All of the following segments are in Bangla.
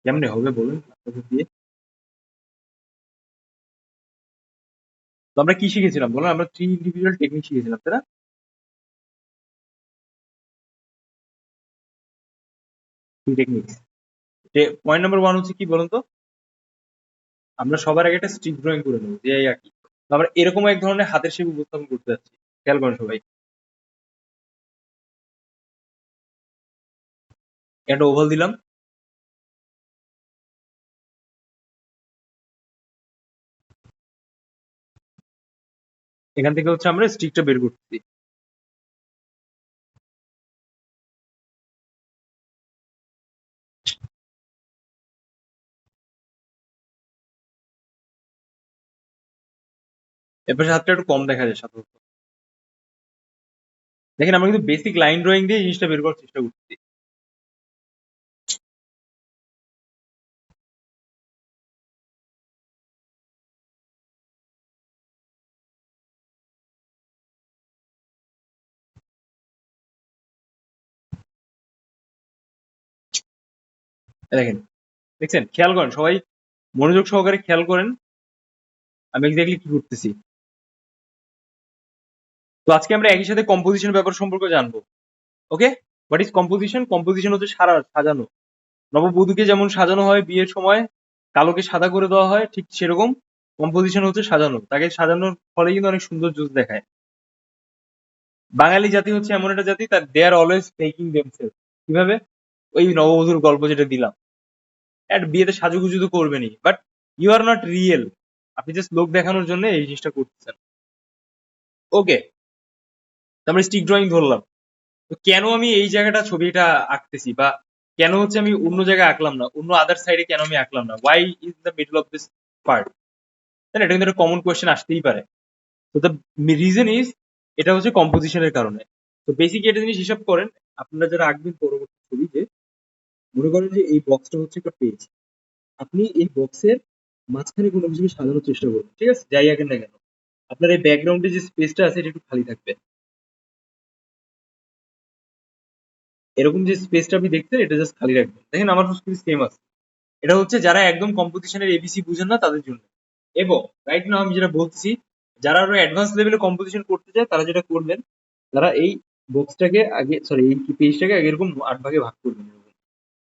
কেমনে হবে বলুন আপনাদের দিয়ে? তো আমরা কি শিখেছিলাম বলুন? আমরা 3 ইন্ডিভিজুয়াল টেকনিক শিখেছিলাম, তাই না? 3 টেকনিক্স। পয়েন্ট নাম্বার 1 হচ্ছে কি বলুন তো? আমরা সবার আগে একটা স্ট্রিক ড্রয়িং করে নেব, যে এই আরকি। তো আমরা এরকম এক ধরনের হাতের শেপ উপস্থাপন করতে যাচ্ছি। খেয়াল করেন সবাই। একটা ওভাল দিলাম। এখান থেকে হচ্ছে আমরা স্ট্রিকটা বের করতেছি। এরপর হাতটা একটু কম দেখা যায় সাধারণত। দেখেন আমরা কিন্তু বেসিক লাইন ড্রয়িং দিয়ে এই জিনিসটা বের করার চেষ্টা করতেছি। দেখেন, দেখছেন? খেয়াল করেন সবাই, মনোযোগ সহকারে খেয়াল করেন আমি এক্স্যাক্টলি কি করতেছি। তো আজকে আমরা একই সাথে কম্পোজিশন ব্যাপার সম্পর্কে জানবো। Okay? What is composition? Composition হচ্ছে সাজানো। নববধূকে যেমন সাজানো হয় বিয়ের সময়, কালোকে সাদা করে দেওয়া হয়, ঠিক সেরকম কম্পোজিশন হচ্ছে সাজানো। তাকে সাজানোর ফলে কিন্তু অনেক সুন্দর জোস দেখায়। বাঙালি জাতি হচ্ছে এমন একটা জাতি, তার দে আর অলওয়েজ মেকিং দেমসেলফ। কিভাবে? ওই নববধূর গল্প যেটা দিলাম, এট বিয়েতে সাজুগুজু তো করবেনই, but you are not real. আপনি জাস্ট লোক দেখানোর জন্য এই জিনিসটা করতেছেন। ওকে, আমরা স্টিক ড্রয়িং ধরলাম। তো কেন আমি এই জায়গাটা ছবিটা আঁকতেছি, বা কেন হচ্ছে আমি অন্য জায়গায় আঁকলাম না, অন্য আদার সাইডে কেন আমি আঁকলাম না, why is the middle of this part? তাই না? এটা কিন্তু একটা কমন কোয়েশ্চেন আসতেই পারে। তো দ্য রিজন ইজ, এটা হচ্ছে কম্পোজিশনের কারণে। তো বেসিক একটা জিনিস হিসাব করেন, আপনারা যারা আঁকবেন পরবর্তী ছবি, যে মনে করেন যে এই বক্সটা হচ্ছে একটা পেজ, আপনি এই বক্সের মাঝখানে কোনো কিছুকে সাজানোর চেষ্টা করবেন, ঠিক আছে? যাই আঁকেন না কেন, আপনার এই ব্যাকগ্রাউন্ডে যে স্পেসটা আছে এটা একটু খালি থাকবে। এরকম যে স্পেসটা আপনি দেখছেন এটা জাস্ট খালি রাখবেন। দেখেন আমার কিন্তু সেম আছে। এটা হচ্ছে যারা একদম কম্পোজিশনের এবিসি বুঝেন না তাদের জন্য। এবং রাইট নাও আমি যেটা বলছি, যারা আরো অ্যাডভান্স লেভেলে কম্পোজিশন করতে চায় তারা যেটা করবেন, তারা এই বক্সটাকে আগে, সরি এই পেজটাকে আগে এরকম 8 ভাগে ভাগ করবেন, এরকম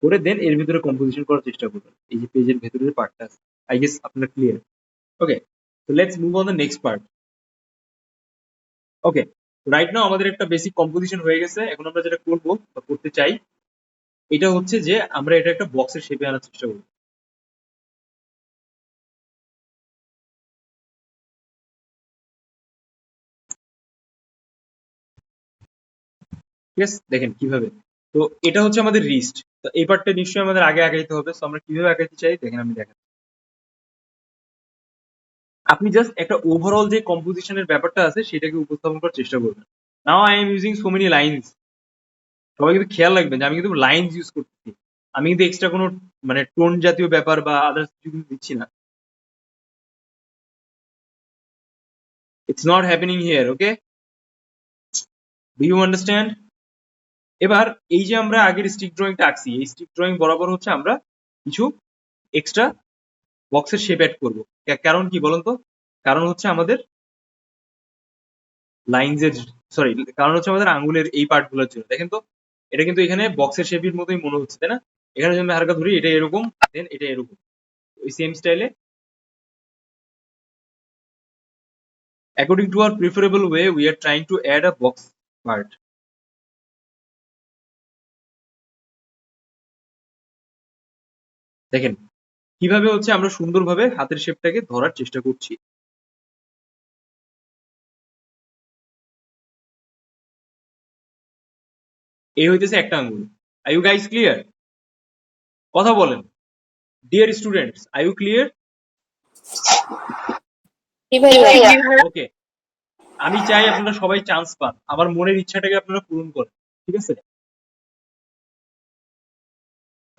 করে দেন এর ভিতরে কম্পোজিশন করার চেষ্টা করবেন। এই যে পেজের ভেতরে যে পার্টটা আছে, আই গেস আপনার ক্লিয়ার। ওকে, তো let's move on the next part. Okay, right now আমাদের একটা বেসিক কম্পোজিশন হয়ে গেছে। এখন আমরা যেটা করবো বা করতে চাই, এটা হচ্ছে যে আমরা এটা একটা বক্সের শেপে আনার চেষ্টা করবো। ঠিক আছে, দেখেন কিভাবে। তো এটা হচ্ছে আমাদের রিস্ট। তো এই পার্টটা নিশ্চয়ই আমাদের আগে আগাইতে হবে। তো আমরা কিভাবে আগাইতে চাই দেখেন, আমি দেখাচ্ছি। আপনি জাস্ট একটা ওভারঅল যে কম্পোজিশনের ব্যাপারটা আছে সেটাকে উপস্থাপন করার চেষ্টা করবেন। Now I am using so many lines. সবাই কিন্তু খেয়াল রাখবেন যে আমি কিন্তু লাইনস ইউজ করতেছি। আমি কিন্তু এক্সট্রা কোনো মানে টোন জাতীয় ব্যাপার বা আদার্স কিছু কিন্তু দিচ্ছি না। It's not happening here. Okay, do you understand? এবার এই যে আমরা আগের স্টিক ড্রয়িংটা আঁকছি, এই স্টিক ড্রয়িং বরাবর হচ্ছে আমরা কিছু এক্সট্রা বক্সের শেপ অ্যাড করবো। কারণ কি বলুন তো? কারণ হচ্ছে আমাদের লাইনস এর, সরি, কারণ হচ্ছে আমাদের আঙ্গুলের এই পার্ট গুলোর জন্য। দেখেন তো, এটা কিন্তু এখানে বক্সের শেপের মতোই মনে হচ্ছে, তাই না? এখানে যদি আমি হালকা ধরি, এটা এরকম, দেন এটা এরকম, ওই সেম স্টাইলে। According to our preferable way we are trying to add a box part. দেখেন কিভাবে হচ্ছে আমরা সুন্দরভাবে হাতের শেপটাকে ধরার চেষ্টা করছি। এই হইতেছে একটা আঙ্গুল। Are you guys clear? কথা বলেন, dear students, are you clear? জি ভাইয়া। ওকে, আমি চাই আপনারা সবাই চান্স পান, আমার মনের ইচ্ছাটাকে আপনারা পূরণ করেন। ঠিক আছে?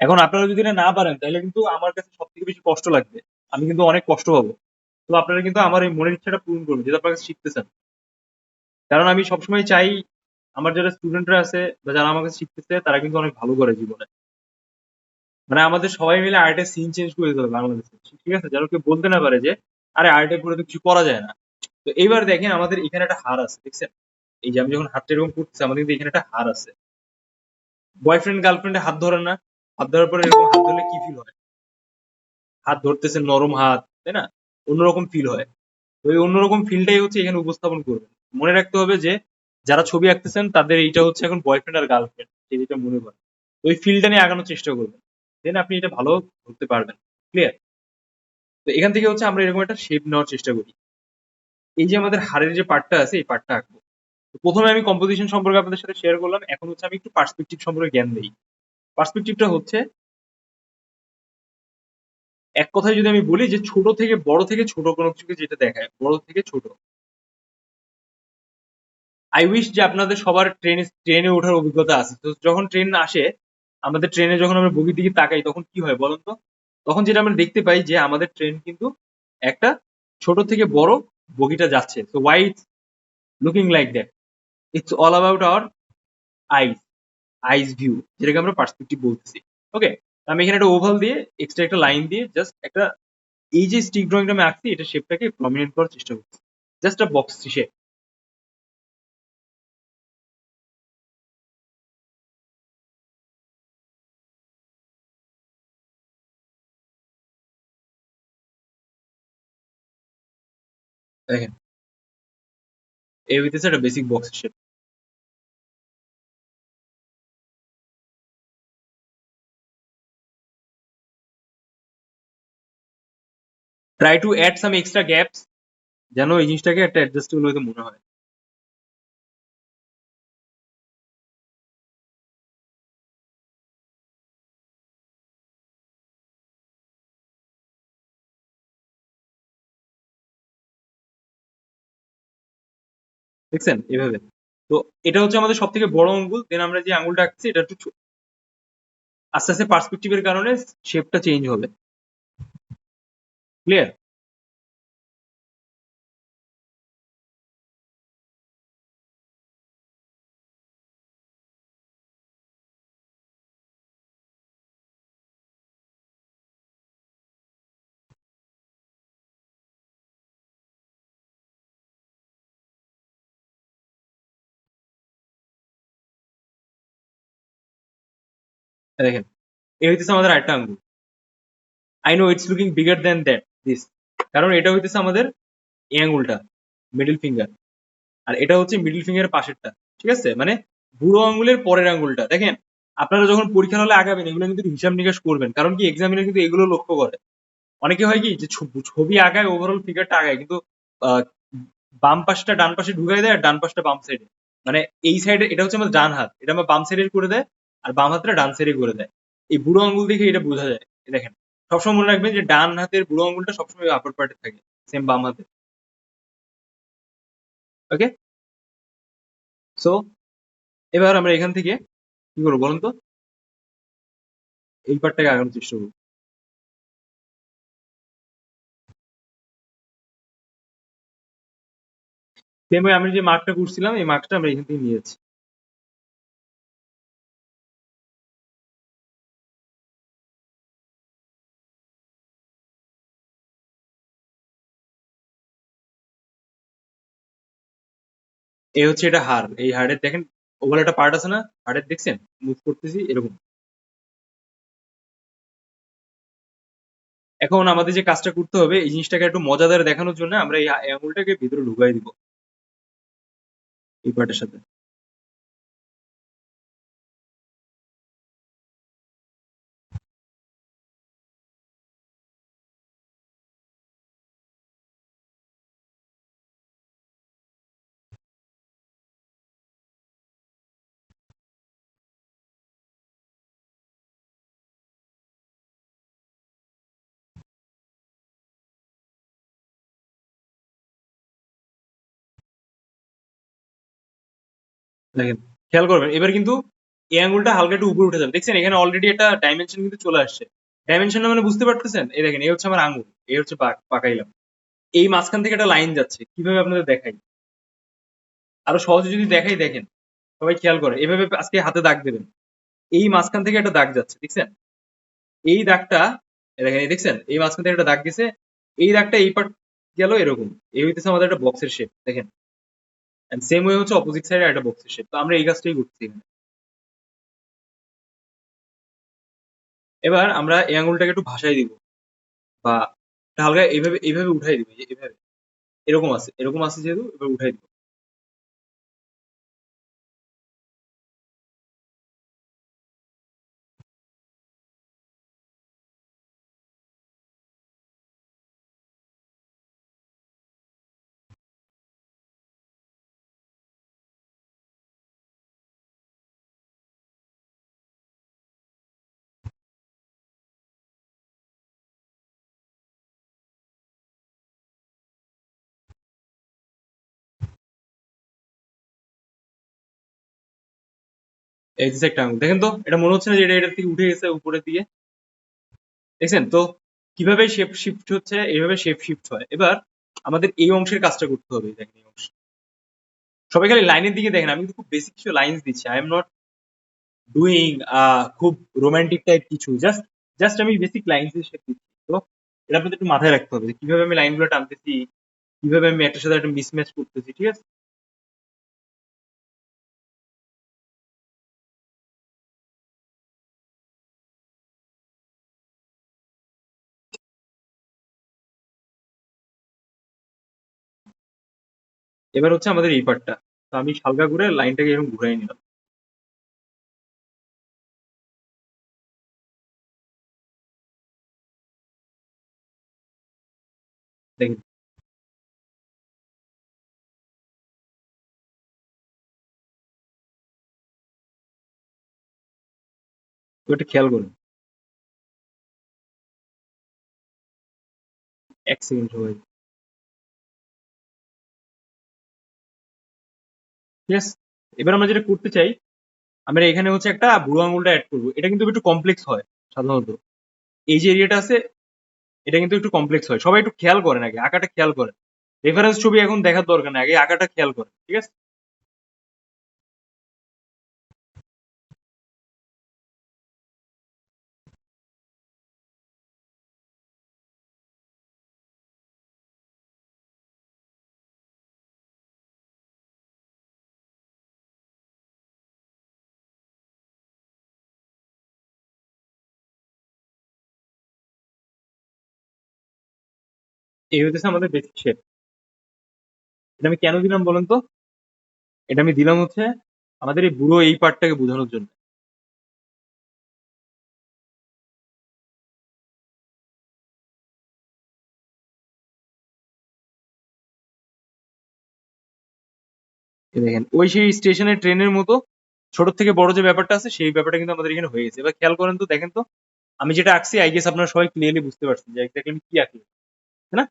এখন আপনারা যদি এটা না পারেন তাহলে কিন্তু আমার কাছে সব থেকে বেশি কষ্ট লাগবে। আমি কিন্তু অনেক কষ্ট পাবো। তো আপনারা কিন্তু আমার এই মনের ইচ্ছাটা পূরণ করবেন, যেটা আপনার কাছে শিখতেছেন। কারণ আমি সবসময় চাই আমার যারা স্টুডেন্টরা আছে বা যারা আমার কাছে শিখতেছে তারা কিন্তু অনেক ভালো করে জীবনে। মানে আমাদের সবাই মিলে আর্টের সিন চেঞ্জ করে দিতে হবে বাংলাদেশে, ঠিক আছে, যেন কেউ বলতে না পারে যে আরে আর্টে করে তো কিছু করা যায় না। তো এইবার দেখেন আমাদের এখানে একটা হার আছে, দেখছেন? এই যে আমি যখন হাতটা এরকম করতেছি, আমাদের কিন্তু এখানে একটা হার আছে। বয়ফ্রেন্ড গার্লফ্রেন্ডে হাত ধরেন না? হাত ধরার পরে এরকম হাত ধরলে কি ফিল হয়? হাত ধরতেছেন, নরম হাত, তাই না? অন্যরকম ফিল হয়। তো এই অন্যরকম ফিলটাই হচ্ছে এখানে উপস্থাপন করবেন। মনে রাখতে হবে যে যারা ছবি আঁকতেছেন তাদের এইটা হচ্ছে এখন বয়ফ্রেন্ড আর গার্লফ্রেন্ড, যেটা মনে করেন। তো ওই ফিলটা নিয়ে আগানোর চেষ্টা করবেন, দেন আপনি এটা ভালো ধরতে পারবেন। ক্লিয়ার? তো এখান থেকে হচ্ছে আমরা এরকম একটা শেপ নেওয়ার চেষ্টা করি। এই যে আমাদের হাড়ের যে পার্টটা আছে, এই পার্টটা আঁকবো। তো প্রথমে আমি কম্পোজিশন সম্পর্কে আপনাদের সাথে শেয়ার করলাম, এখন হচ্ছে আমি একটু পার্সপেক্টিভ সম্পর্কে জ্ঞান দিই। পার্সপেক্টিভটা হচ্ছে, এক কথায় যদি আমি বলি, যে ছোট থেকে বড় থেকে ছোট কোনো কিছুকে যেটা দেখায়, বড় থেকে ছোট। আই উইশ যে আপনাদের সবার ট্রেনে ওঠার অভিজ্ঞতা আছে। তো যখন ট্রেন আসে, আমাদের ট্রেনে যখন আমরা বগির দিকে তাকাই, তখন কি হয় বলুন তো? তখন যেটা আমরা দেখতে পাই যে আমাদের ট্রেন কিন্তু একটা ছোট থেকে বড় বগিটা যাচ্ছে। তো why it's looking like that? It's all about our eyes, eyes view, যেটাকে আমরা পার্সপেক্টিভ বলতেছি। ওকে, আমি এখানে একটা ওভাল দিয়ে, এক্সট্রা একটা লাইন দিয়ে, জাস্ট একটা, এই যে স্টিক ড্রয়িংটা আমি আঁকছি, এটা শেপটাকে প্রমিনেন্ট করার চেষ্টা করছি। Just a box shape. দেখেন, এই হইতেছে একটা basic box shape. Try to add some extra gaps, যেন এই জিনিসটাকে একটা অ্যাডজাস্টেবল হইতে মনে হয়। দেখছেন এভাবে? তো এটা হচ্ছে আমাদের সব থেকে বড় আঙ্গুল, দেন আমরা যে আঙ্গুলটা আঁকছি এটা একটু আস্তে আস্তে পার্সপেক্টিভের কারণে শেপটা চেঞ্জ হবে। ক্লিয়ার? দেখেন, এই হইতেছে আমাদের আরেকটা আঙ্গুল। I know it's looking bigger than that this, কারণ এটা হইতেছে আমাদের এই আঙ্গুলটা, মিডল ফিঙ্গার। আর এটা হচ্ছে মিডল ফিঙ্গারের পাশেরটা। ঠিক আছে? মানে বুড়ো আঙ্গুলের পরের আঙ্গুলটা। দেখেন, আপনারা যখন পরীক্ষার হলে আগাবেন, এগুলো কিন্তু হিসাব নিকাশ করবেন, কারণ কি এক্সামিনার কিন্তু এগুলো লক্ষ্য করে। অনেকে হয় কি যে ছবি আগায়, ওভারঅল ফিগারটা আগায়, কিন্তু আহ, বাম পাশটা ডান পাশে ঢুকাই দেয় আর ডান পাশটা বাম সাইডে। মানে এই সাইডে এটা হচ্ছে আমার ডান হাত, এটা আমার বাম সাইডে করে দেয়, আর বাম হাতটা ডান সাইডে করে দেয়। এই বুড়ো আঙ্গুল দেখে এটা বোঝা যায়। এই দেখেন, সবসময় মনে রাখবেন যে ডান হাতের বুড়ো আঙ্গুলটা সবসময় আপার পার্টে থাকে, সেম বাম হাতে। ওকে, সো এবার আমরা এখান থেকে কি করবো বলুন তো? এই পার্টটাকে আগানোর চেষ্টা করবো। সেম আমি যে মার্কটা করছিলাম, এই মার্কটা আমরা এখান থেকে নিয়েছি। এই হচ্ছে এটা হাড়, এই হাড়ের দেখেন ওভাবে একটা পার্ট আছে না হাড়ের, দেখছেন? মুভ করতেছি এরকম। এখন আমাদের যে কাজটা করতে হবে, এই জিনিসটাকে একটু মজাদার দেখানোর জন্য আমরা এই আঙুলটাকে ভিতরে ঢুকাই দিব এই পার্টের সাথে। দেখেন, খেয়াল করবেন এবার কিন্তু এই আঙুলটা হালকা একটু উপরে উঠে যাবে, দেখছেন? এখানে অলরেডি একটা ডাইমেনশন কিন্তু চলে আসছে। ডাইমেনশনটা মানে বুঝতে পারতেছেন? এই দেখেন, এই হচ্ছে আমার আঙুল, এই হচ্ছে পাকাইলাম, এই মাঝখান থেকে একটা লাইন যাচ্ছে। কিভাবে আপনাদের দেখাই, আরো সহজে যদি দেখাই, দেখেন সবাই খেয়াল করে, এভাবে আজকে হাতে দাগ দেবেন, এই মাঝখান থেকে একটা দাগ যাচ্ছে, দেখছেন? এই দাগটা দেখেন, এই দেখছেন এই মাঝখান থেকে একটা দাগ গেছে, এই দাগটা এই পার্ট গেল এরকম, এই হইতেছে আমাদের একটা বক্সের শেপ দেখেন। এন্ড সেম ওয়ে হচ্ছে অপোজিট সাইডে একটা বক্সের শেপ। তো আমরা এই কাজটাই করছি এখানে। এবার আমরা এই আঙুলটাকে একটু ভাসাই দিব, বা একটা হালকা এইভাবে এইভাবে উঠাই দিব, এই যে এইভাবে, এরকম আছে যেহেতু এবার উঠাই দিব। এই যে একটা আঙুল দেখেন তো, এটা মনে হচ্ছে না যে এটা এটার থেকে উঠে গেছে উপরের দিকে? দেখছেন তো কিভাবে শেপ শিফট হচ্ছে, এইভাবে শেপ শিফট হয়। এবার আমাদের এই অংশের কাজটা করতে হবে। দেখেন এই অংশ, সবাই খালি লাইনের দিকে দেখেন, আমি কিন্তু খুব বেসিক কিছু লাইনস দিচ্ছি, আই এম নট ডুইং খুব রোমান্টিক টাইপ কিছু, জাস্ট জাস্ট আমি বেসিক লাইনস শেপ দিচ্ছি। তো এটা আপনাদের একটু মাথায় রাখতে হবে যে কিভাবে আমি লাইনগুলো টানতেছি, কিভাবে আমি একটার সাথে একটা মিসম্যাচ করতেছি, ঠিক আছে? এবার হচ্ছে আমাদের এই পার্টটা। তো আমি হালকা করে লাইনটাকে এরকম ঘুরাই নিলাম, দেখেন। তো এটা খেয়াল করুন, 1 সেকেন্ড সবাই, ঠিক আছে? এবার আমরা যেটা করতে চাই, আমরা এখানে হচ্ছে একটা বুড়ো আঙুলটা অ্যাড করবো। এটা কিন্তু একটু কমপ্লেক্স হয় সাধারণত, এই যে এরিয়াটা আছে এটা কিন্তু একটু কমপ্লেক্স হয়। সবাই একটু খেয়াল করেন, আগে আঁকাটা খেয়াল করেন। রেফারেন্স ছবি এখন দেখার দরকার নেই, আগে আঁকাটা খেয়াল করেন, ঠিক আছে? এই হইতেছে আমাদের বেসিক শেপ। এটা আমি কেন দিলাম বলেন তো? এটা আমি দিলাম হচ্ছে আমাদের এই বুড়ো এই পার্টটাকে বোঝানোর জন্য। এই দেখেন ওই সেই স্টেশনের ট্রেনের মতো ছোট থেকে বড় যে ব্যাপারটা আছে সেই ব্যাপারটা কিন্তু আমাদের এখানে হয়ে গেছে। এবার খেয়াল করেন তো, দেখেন তো আমি যেটা আঁকছি, আই গেস আপনারা সবাই ক্লিয়ারলি বুঝতে পারছেন যে এক্স্যাক্টলি আমি কি আঁকছি, তাই না?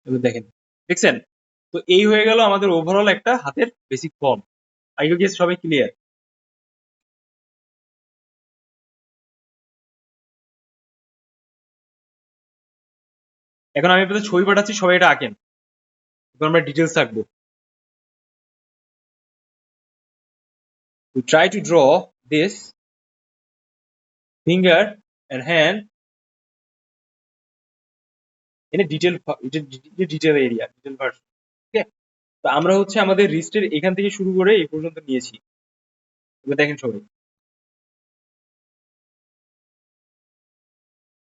এবার দেখেন, দেখছেন? তো এই হয়ে গেল আমাদের ওভারঅল একটা হাতের বেসিক ফর্ম। আই গেস সবাই ক্লিয়ার। এখন আমি আপনাদের ছবি পাঠাচ্ছি, সবাই এটা আঁকেন। এবার আমরা ডিটেলস আঁকবো। We try to draw this finger and hand in a detail area, detail version. Okay? তো আমরা হচ্ছে আমাদের রিস্টের এখান থেকে শুরু করে এই পর্যন্ত নিয়েছি। এবার দেখেন সবাই,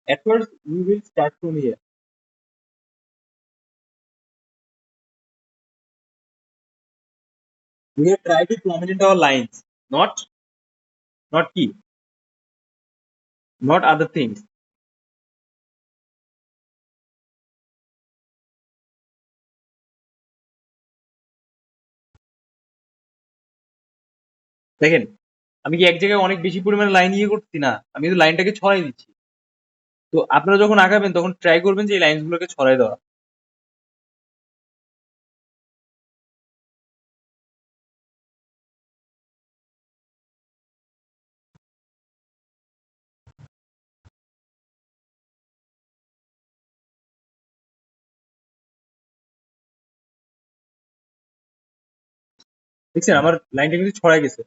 at first we will start from here. We have tried to prominent our lines, not key, not other things. দেখেন আমি কি এক জায়গায় অনেক বেশি পরিমাণে লাইন ইয়ে করছি না, আমি কিন্তু লাইনটাকে ছড়াই দিচ্ছি। তো আপনারা যখন আঁকাবেন তখন ট্রাই করবেন যে এই লাইনগুলোকে ছড়াই দেওয়া। দেখছেন আমার লাইনটা কিন্তু ছড়াই গেছে।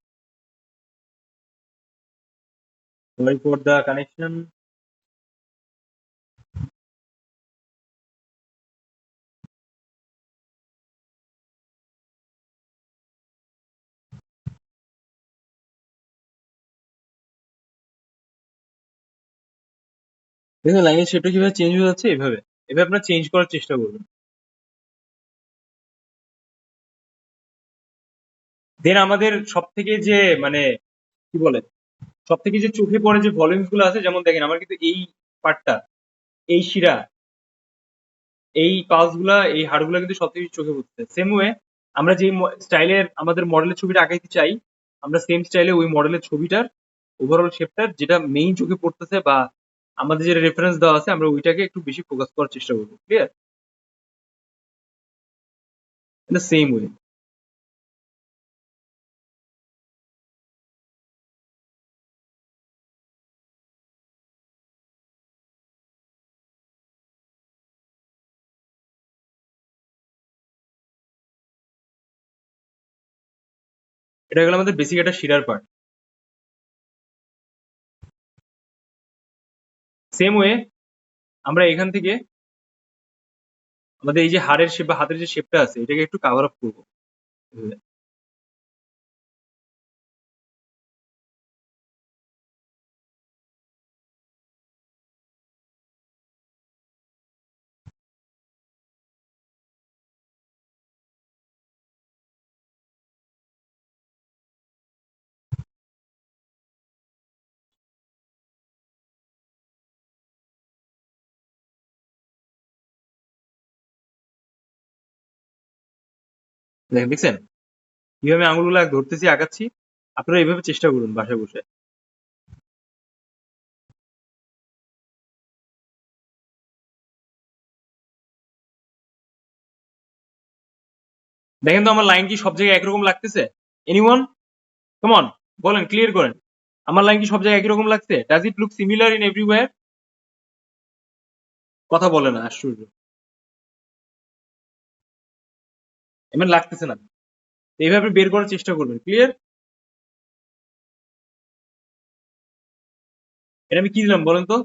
Sorry for the connection. দেখুন লাইনের শেপটা কিভাবে চেঞ্জ হয়ে যাচ্ছে, এভাবে এভাবে আপনার চেঞ্জ করার চেষ্টা করবেন। দেন আমাদের সব থেকে যে মানে কি বলে, সব থেকে যে চোখে পড়ে যে ভলিউমস গুলো আছে, যেমন দেখেন আমার কিন্তু এই পার্টটা, এই শিরা, এই পালস গুলা, এই হাড়গুলা কিন্তু সব থেকে চোখে পড়ছে। সেম ওয়ে আমরা যে স্টাইলের আমাদের মডেলের ছবিটা আঁকাইতে চাই, আমরা সেম স্টাইলে ওই মডেলের ছবিটার ওভারঅল শেপটার যেটা মেইন চোখে পড়তেছে বা আমাদের যে রেফারেন্স দেওয়া আছে, আমরা ওইটাকে একটু বেশি ফোকাস করার চেষ্টা করবো। Clear? In the same way. এটা গেল আমাদের বেসিক একটা শিরার পার্ট। সেম ওয়ে আমরা এখান থেকে আমাদের এই যে হাড়ের শেপ বা হাতের যে শেপটা আছে, এটাকে একটু কাভার আপ করবো। দেখেন, দেখছেন কিভাবে আঙুলগুলো ধরতেছি, আঁকাচ্ছি? আপনারা এইভাবে চেষ্টা করুন বাসায় বসে। দেখেন তো আমার লাইন কি সব জায়গায় একরকম লাগতেছে? এনিওয়ান? কাম অন, বলেন, ক্লিয়ার করেন। আমার লাইন কি সব জায়গায় একই রকম লাগছে? Does it look similar in everywhere? কথা বলে না, আশ্চর্য। এমন লাগতেছে না। এইভাবে বের করার চেষ্টা করবেন। ক্লিয়ার? এটা আমি কি দিলাম বলেন তো?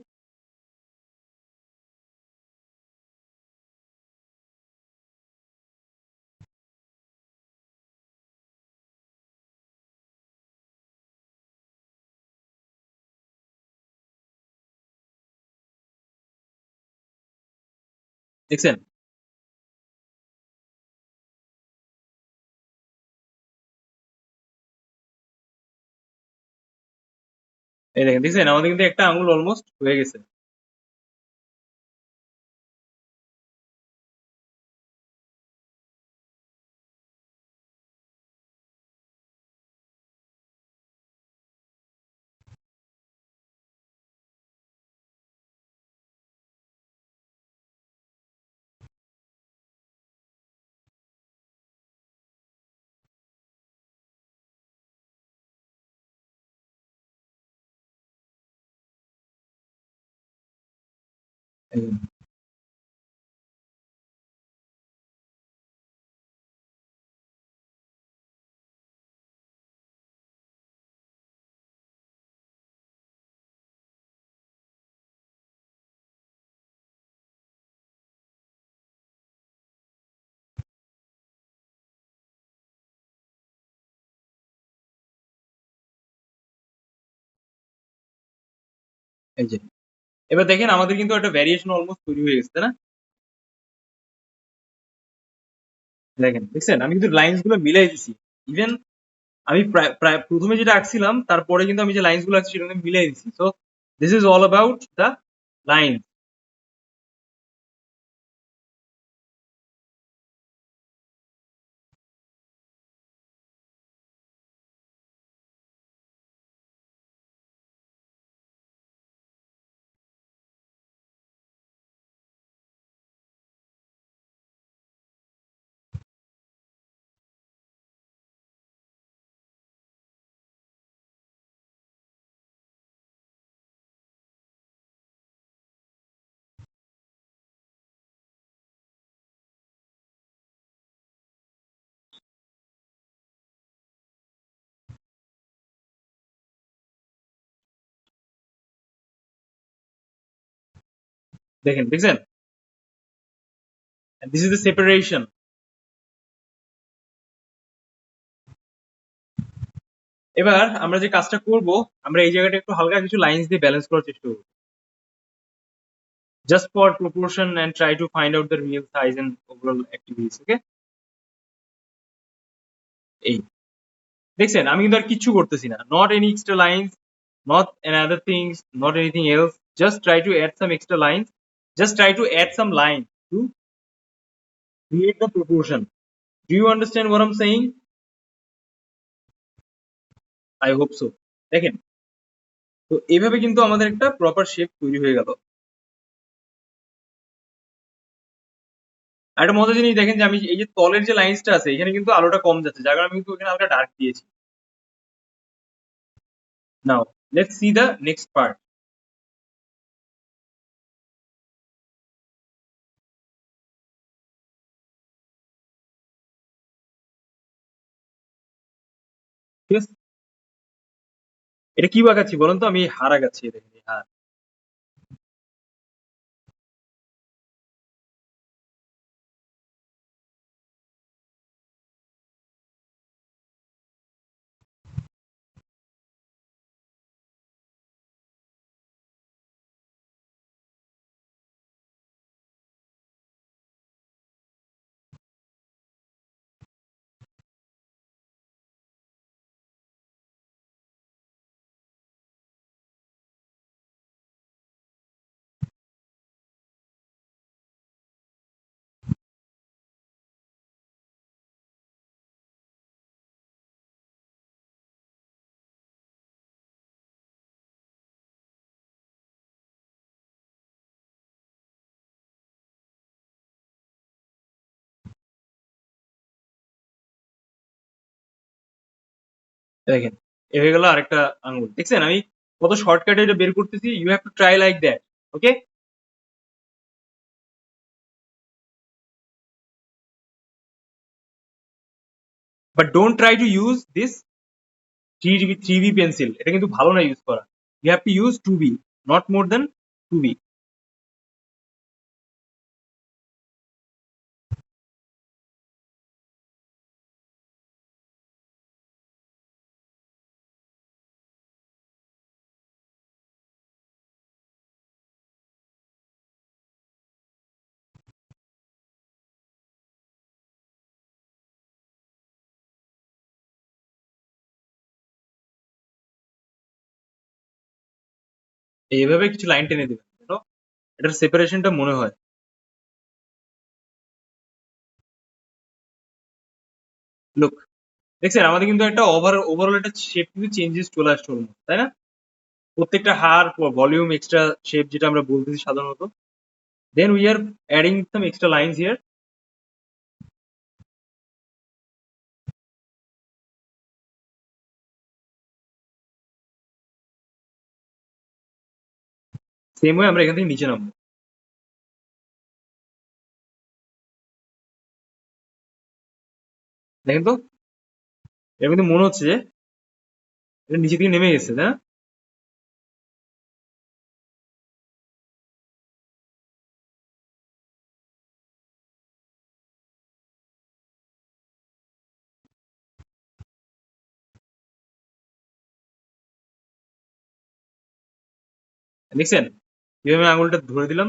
দেখছেন? এই দেখেন, দেখছেন আমাদের কিন্তু একটা আঙুল অলমোস্ট হয়ে গেছে। এই দেখেন, এই যে এবার দেখেন আমাদের কিন্তু একটা ভ্যারিয়েশন অলমোস্ট তৈরি হয়ে গেছে, তাই না? দেখেন, দেখছেন আমি কিন্তু লাইন্স গুলো মিলাই দিছি। ইভেন আমি প্রায় প্রায় প্রথমে যেটা আঁকছিলাম, তারপরে কিন্তু আমি যে লাইন্স গুলো আঁকছি সেটা কিন্তু মিলাই দিছি। So this is all about the line. দেখছেন, দিস ইজ দ্য সেপারেশন। এবার আমরা যে কাজটা করব, আমরা এই জায়গাটা একটু হালকা কিছু লাইন্স দিয়ে ব্যালেন্স করার চেষ্টা করব, just for proportion and try to find out the real size and overall activities. Okay, এই দেখছেন আমি কিন্তু আর কিচ্ছু করতেছি না, not any extra lines, not another things, not anything else, just try to add some extra lines, just try to add some lines to create the proportion. Do you understand what I'm saying? I hope so. দেখেন, তো এইভাবে কিন্তু আমাদের একটা প্রপার শেপ তৈরি হয়ে গেল। আর একটা মজার জিনিস দেখেন যে আমি এই যে তলের যে লাইন্সটা আছে এখানে কিন্তু আলোটা কম যাচ্ছে, যার কারণে আমি কিন্তু এখানে হালকা ডার্ক দিয়েছি। Now let's see the next part. ঠিক আছে, এটা কি বাঁকাচ্ছি বলেন তো, আমি হার আগাচ্ছি, দেখেন এই হার। দেখেন এ হয়ে গেল আরেকটা আঙুল, দেখছেন আমি কত শর্টকাটে এটা বের করতেছি। You have to try like that. Okay, but don't try to use this 3B pencil, এটা কিন্তু ভালো না ইউজ করা। You have to use 2B, not more than 2B। এইভাবে কিছু লাইন টেনে দেবেন, তো এটার সেপারেশনটা মনে হয়। লুক, দেখছেন আমাদের কিন্তু একটা ওভারঅল একটা শেপ কিন্তু চেঞ্জেস চলে আসছে ওর মধ্যে, তাই না? প্রত্যেকটা হার ভলিউম এক্সট্রা শেপ যেটা আমরা বলতেছি সাধারণত। Then we are adding some extra lines here. Same way আমরা এখান থেকে নিচে নামবো। দেখেন তো, এটা কিন্তু মনে হচ্ছে যে এটা নিচে থেকে নেমে গেছে, তাই না? দেখছেন কিভাবে আঙুলটা ধরে দিলাম।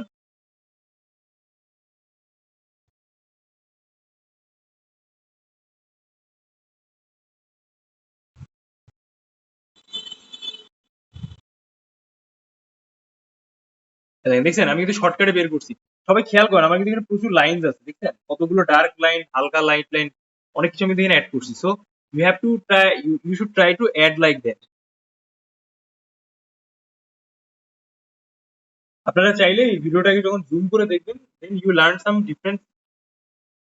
দেখছেন আমি কিন্তু শর্টকাটে বের করছি। সবাই খেয়াল করেন আমার কিন্তু এখানে প্রচুর লাইনস আছে, দেখছেন কতগুলো ডার্ক লাইন, হালকা লাইট লাইন, অনেক কিছু আমি এখানে অ্যাড করছি। So you have to try, you should try to add like that. আপনারা চাইলে এই ভিডিওটাকে যখন জুম করে দেখবেন, then you learn some different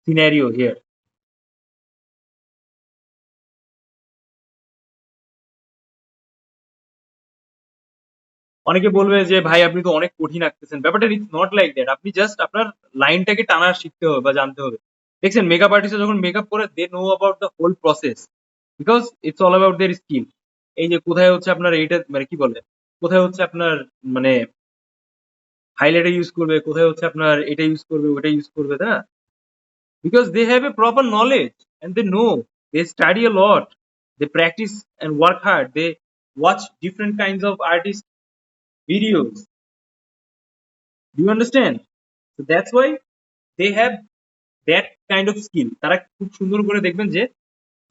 scenario here. অনেকে বলবে যে ভাই আপনি তো অনেক কঠিন আঁকতেছেন, ব্যাপারটা ইটস নট লাইক দ্যাট। আপনি জাস্ট আপনার লাইনটাকে টানা শিখতে হবে বা জানতে হবে। দেখছেন মেকআপ আর্টিস্ট যখন মেকআপ করে, they know about the whole process, because it's all about their skill. এই যে কোথায় হচ্ছে আপনার এইটা মানে কি বলে, কোথায় হচ্ছে আপনার মানে হাইলাইটার ইউজ করবে, কোথায় হচ্ছে আপনার এটা ইউজ করবে, ওটা ইউজ করবে, তাই না? Because they have a proper knowledge and they know, they study a lot, they practice and work hard, they watch different kinds of artist videos. Do you understand? So that's why they have that kind of skill. তারা খুব সুন্দর করে দেখবেন যে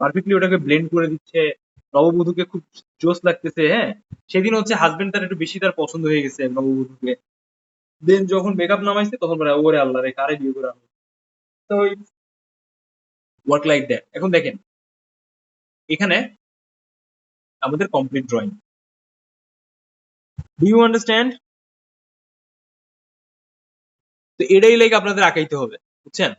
পারফেক্টলি ওটাকে ব্লেন্ড করে দিচ্ছে, নববধূকে খুব জোস লাগতেছে, হ্যাঁ। সেদিন হচ্ছে হাজবেন্ড তার একটু বেশি তার পছন্দ হয়ে গেছে নববধূকে, দেন যখন মেকআপ নামাইছে তখন বলে ওরে আল্লাহ রে কারে বিয়ে করে আনলো। তো ওয়ার্ক লাইক দ্যাট। এখন দেখেন এখানে আমাদের complete drawing. Do you understand? তো এটাই লাইক আপনাদের আঁকাইতে হবে, বুঝছেন?